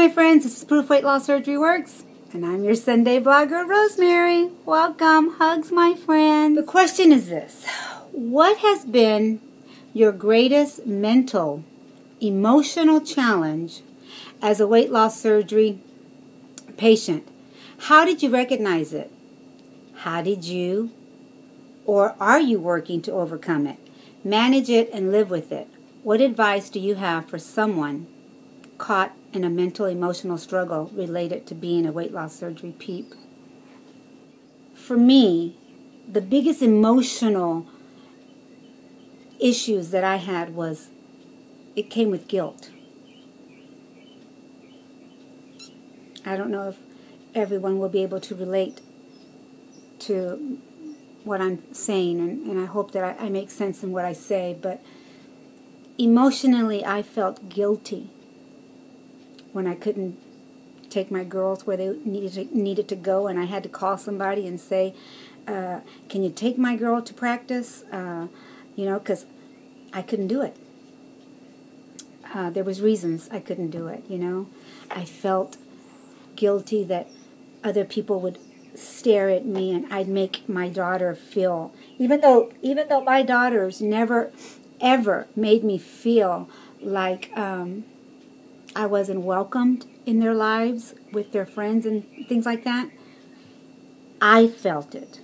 my friends, this is Proof Weight Loss Surgery Works, and I'm your Sunday blogger, Rosemary. Welcome, hugs my friend. The question is this: what has been your greatest mental, emotional challenge as a weight loss surgery patient? How did you recognize it? How did you or are you working to overcome it? Manage it and live with it. What advice do you have for someone caught in a mental, emotional struggle related to being a weight loss surgery peep? For me, the biggest emotional issues that I had was, it came with guilt. I don't know if everyone will be able to relate to what I'm saying, and I hope that I make sense in what I say, but emotionally I felt guilty when I couldn't take my girls where they needed to go, and I had to call somebody and say, can you take my girl to practice? Because I couldn't do it. There was reasons I couldn't do it, I felt guilty that other people would stare at me and I'd make my daughter feel, even though my daughters never ever made me feel like I wasn't welcomed in their lives with their friends and things like that, I felt it.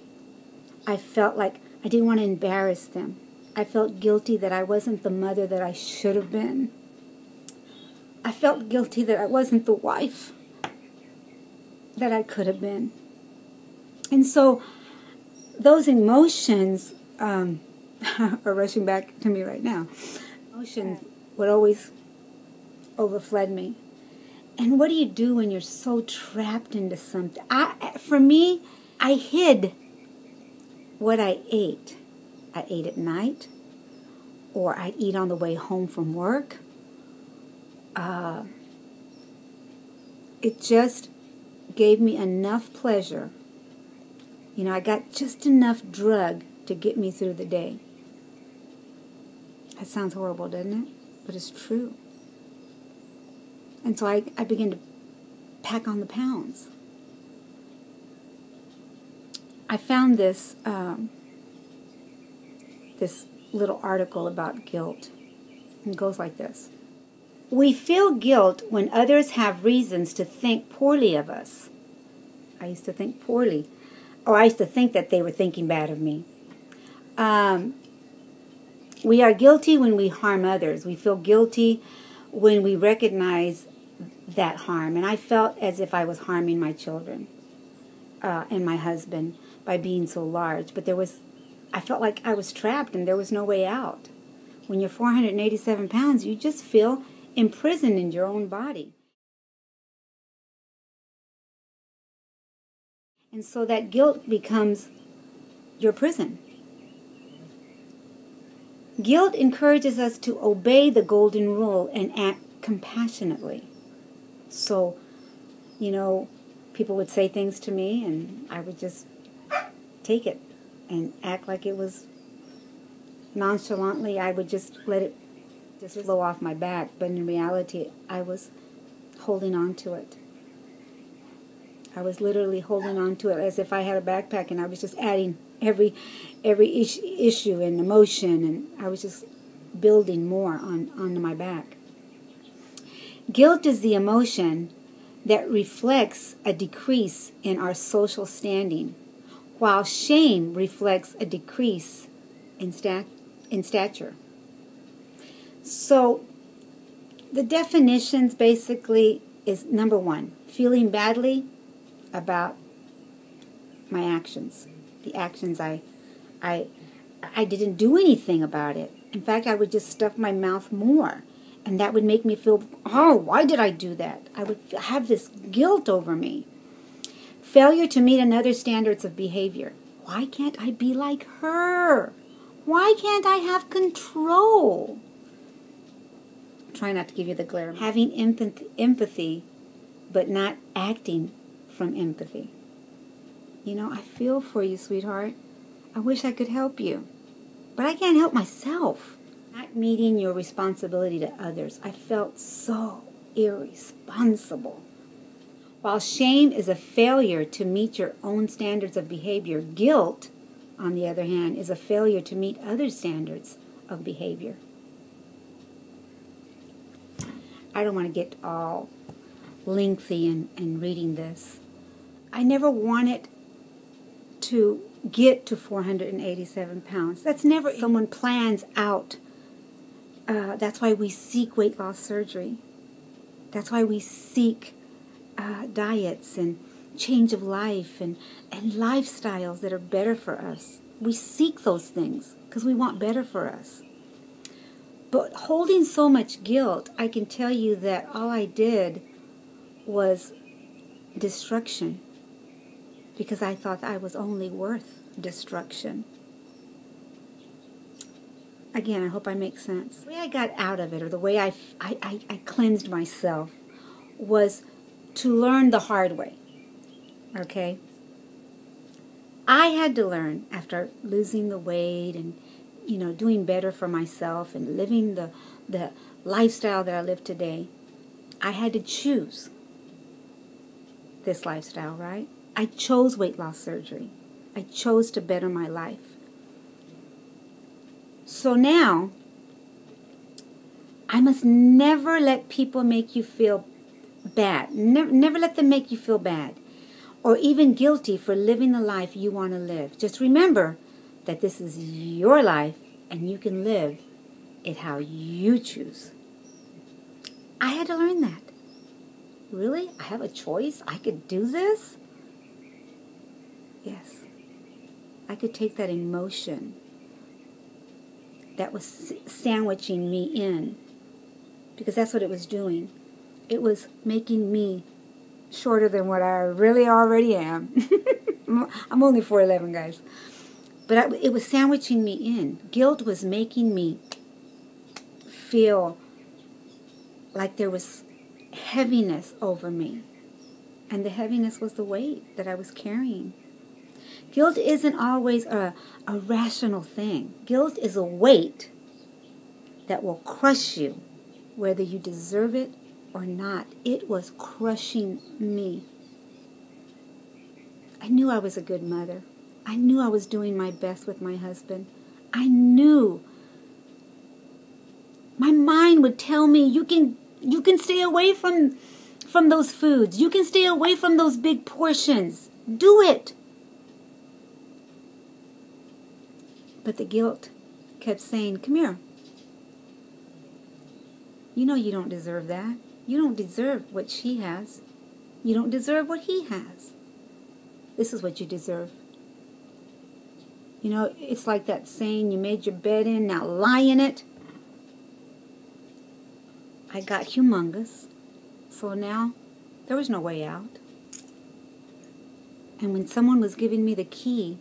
I felt like I didn't want to embarrass them. I felt guilty that I wasn't the mother that I should have been. I felt guilty that I wasn't the wife that I could have been. And so those emotions are rushing back to me right now. Emotions would always overfled me. And what do you do when you're so trapped into something? For me, I hid what I ate. I ate at night, or I'd eat on the way home from work. It just gave me enough pleasure. I got just enough drug to get me through the day. That sounds horrible, doesn't it? But it's true. And so I began to pack on the pounds. I found this this little article about guilt. It goes like this: we feel guilt when others have reasons to think poorly of us. I used to think poorly. Or I used to think that they were thinking bad of me. We are guilty when we harm others. We feel guilty when we recognize that harm. And I felt as if I was harming my children and my husband by being so large. But I felt like I was trapped and there was no way out. When you're 487 pounds, you just feel imprisoned in your own body. And so that guilt becomes your prison. Guilt encourages us to obey the golden rule and act compassionately. So, people would say things to me and I would just take it and act like it was nonchalantly. I would just let it just flow off my back. But in reality, I was holding on to it. I was literally holding on to it as if I had a backpack, and I was just adding every issue and emotion, and I was just building more onto my back. Guilt is the emotion that reflects a decrease in our social standing, while shame reflects a decrease in stature. So the definitions basically is, number one, feeling badly about my actions. The actions I didn't do anything about it. In fact, I would just stuff my mouth more, and that would make me feel, oh, why did I do that? I would have this guilt over me. Failure to meet another standards of behavior. Why can't I be like her? Why can't I have control? Try not to give you the glare. Having empathy, but not acting from empathy. I feel for you, sweetheart. I wish I could help you, but I can't help myself. Not meeting your responsibility to others. I felt so irresponsible. While shame is a failure to meet your own standards of behavior, guilt, on the other hand, is a failure to meet other standards of behavior. I don't want to get all lengthy in reading this. I never wanted to get to 487 pounds. That's never someone plans out. That's why we seek weight loss surgery. That's why we seek diets and change of life and lifestyles that are better for us. We seek those things because we want better for us. But holding so much guilt, I can tell you that all I did was destruction, because I thought I was only worth destruction. Again, I hope I make sense. The way I got out of it, or the way I cleansed myself, was to learn the hard way. Okay? I had to learn, after losing the weight and, doing better for myself and living the lifestyle that I live today, I had to choose this lifestyle, right? I chose weight loss surgery. I chose to better my life. So now, I must never let people make you feel bad. Never let them make you feel bad or even guilty for living the life you want to live. Just remember that this is your life and you can live it how you choose. I had to learn that. Really? I have a choice? I could do this? Yes. I could take that emotion that was sandwiching me in, because that's what it was doing. It was making me shorter than what I really already am. I'm only 4'11", guys. But it was sandwiching me in. Guilt was making me feel like there was heaviness over me. And the heaviness was the weight that I was carrying. Guilt isn't always a rational thing. Guilt is a weight that will crush you, whether you deserve it or not. It was crushing me. I knew I was a good mother. I knew I was doing my best with my husband. I knew. My mind would tell me, you can stay away from those foods. You can stay away from those big portions. Do it. But the guilt kept saying, come here. You know you don't deserve that. You don't deserve what she has. You don't deserve what he has. This is what you deserve. It's like that saying, you made your bed in, now lie in it. I got humongous. So now there was no way out. And when someone was giving me the key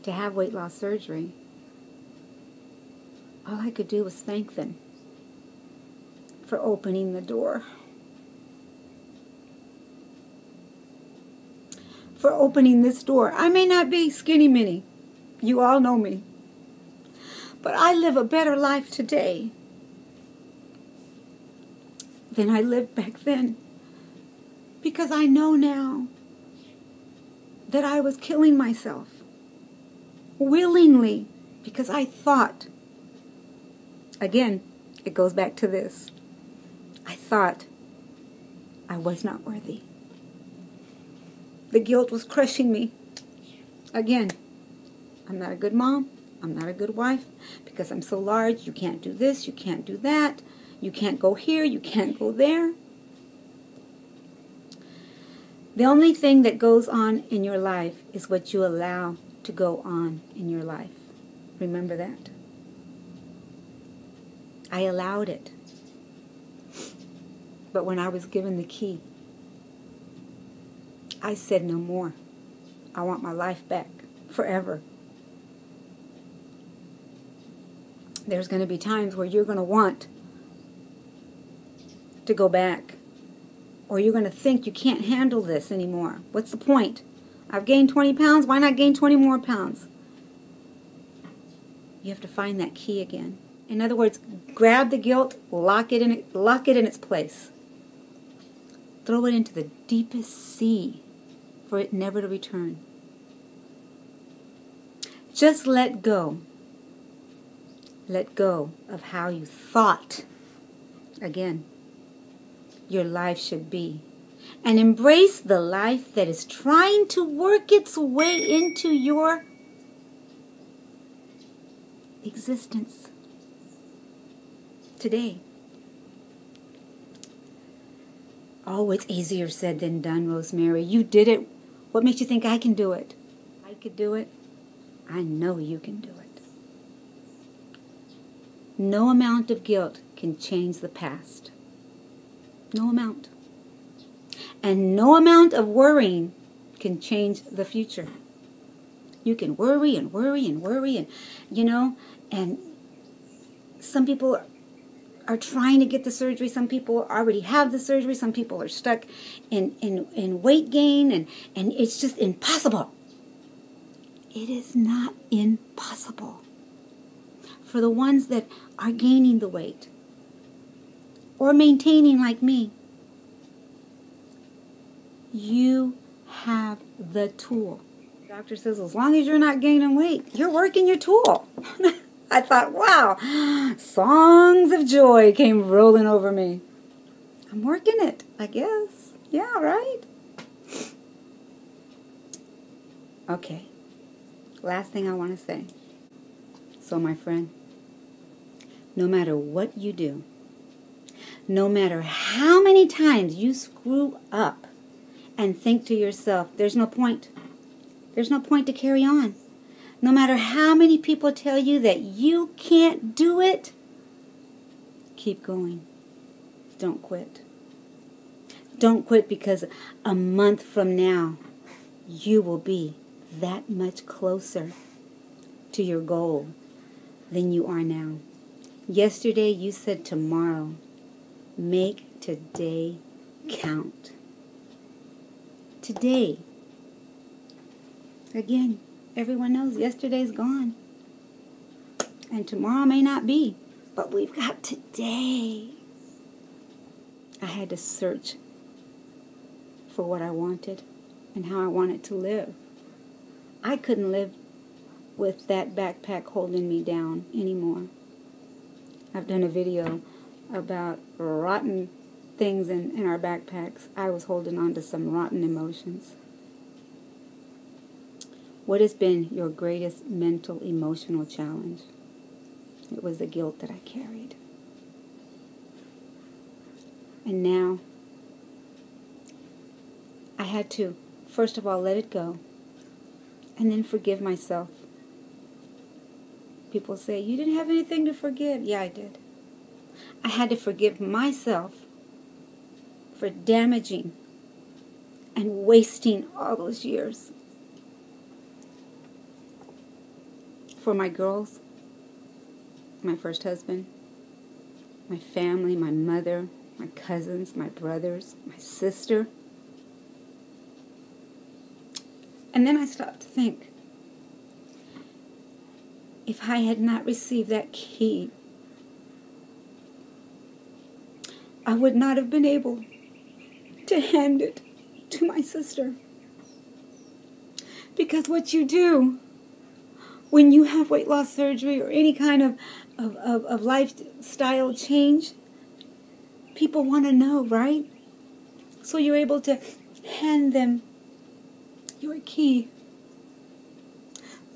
to have weight loss surgery, all I could do was thank them for opening the door. For opening this door. I may not be skinny mini. You all know me. But I live a better life today than I lived back then. Because I know now that I was killing myself willingly, because I thought, again, it goes back to this. I thought I was not worthy. The guilt was crushing me. Again, I'm not a good mom. I'm not a good wife because I'm so large. You can't do this. You can't do that. You can't go here. You can't go there. The only thing that goes on in your life is what you allow to go on in your life. Remember that. I allowed it. But when I was given the key, I said no more. I want my life back forever. There's going to be times where you're going to want to go back. Or you're going to think you can't handle this anymore. What's the point? I've gained 20 pounds. Why not gain 20 more pounds? You have to find that key again. In other words, grab the guilt, lock it in its place. Throw it into the deepest sea for it never to return. Just let go. Let go of how you thought, again, your life should be. And embrace the life that is trying to work its way into your existence today. Oh, it's easier said than done, Rosemary. You did it. What makes you think I can do it? I could do it. I know you can do it. No amount of guilt can change the past. No amount. And no amount of worrying can change the future. You can worry and worry and worry and, and some people are trying to get the surgery. Some people already have the surgery. Some people are stuck in weight gain and it's just impossible. It is not impossible. For the ones that are gaining the weight or maintaining like me, you have the tool. The doctor says, as long as you're not gaining weight, you're working your tool. I thought, wow, songs of joy came rolling over me. I'm working it, I guess. Yeah, right? Okay. Last thing I want to say. So, my friend, no matter what you do, no matter how many times you screw up and think to yourself, there's no point. There's no point to carry on. No matter how many people tell you that you can't do it, keep going. Don't quit. Don't quit, because a month from now, you will be that much closer to your goal than you are now. Yesterday, you said tomorrow. Make today count. Today. Again, everyone knows yesterday's gone. And tomorrow may not be. But we've got today. I had to search for what I wanted and how I wanted to live. I couldn't live with that backpack holding me down anymore. I've done a video about rotten things in our backpacks. I was holding on to some rotten emotions. What has been your greatest mental, emotional challenge? It was the guilt that I carried. And now, I had to, first of all, let it go. And then forgive myself. People say, you didn't have anything to forgive. Yeah, I did. I had to forgive myself for damaging and wasting all those years. For my girls, my first husband, my family, my mother, my cousins, my brothers, my sister. And then I stopped to think, if I had not received that key, I would not have been able to hand it to my sister. Because what you do when you have weight loss surgery or any kind of lifestyle change, people want to know, right? So you're able to hand them your key.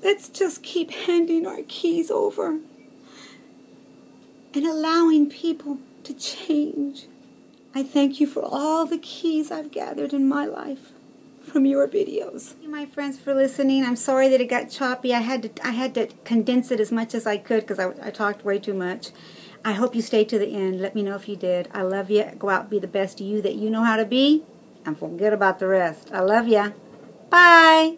Let's just keep handing our keys over and allowing people to change. I thank you for all the keys I've gathered in my life from your videos. Thank you, my friends, for listening. I'm sorry that it got choppy. I had to condense it as much as I could because I talked way too much. I hope you stayed to the end. Let me know if you did. I love you. Go out and be the best you that you know how to be, and forget about the rest. I love you. Bye.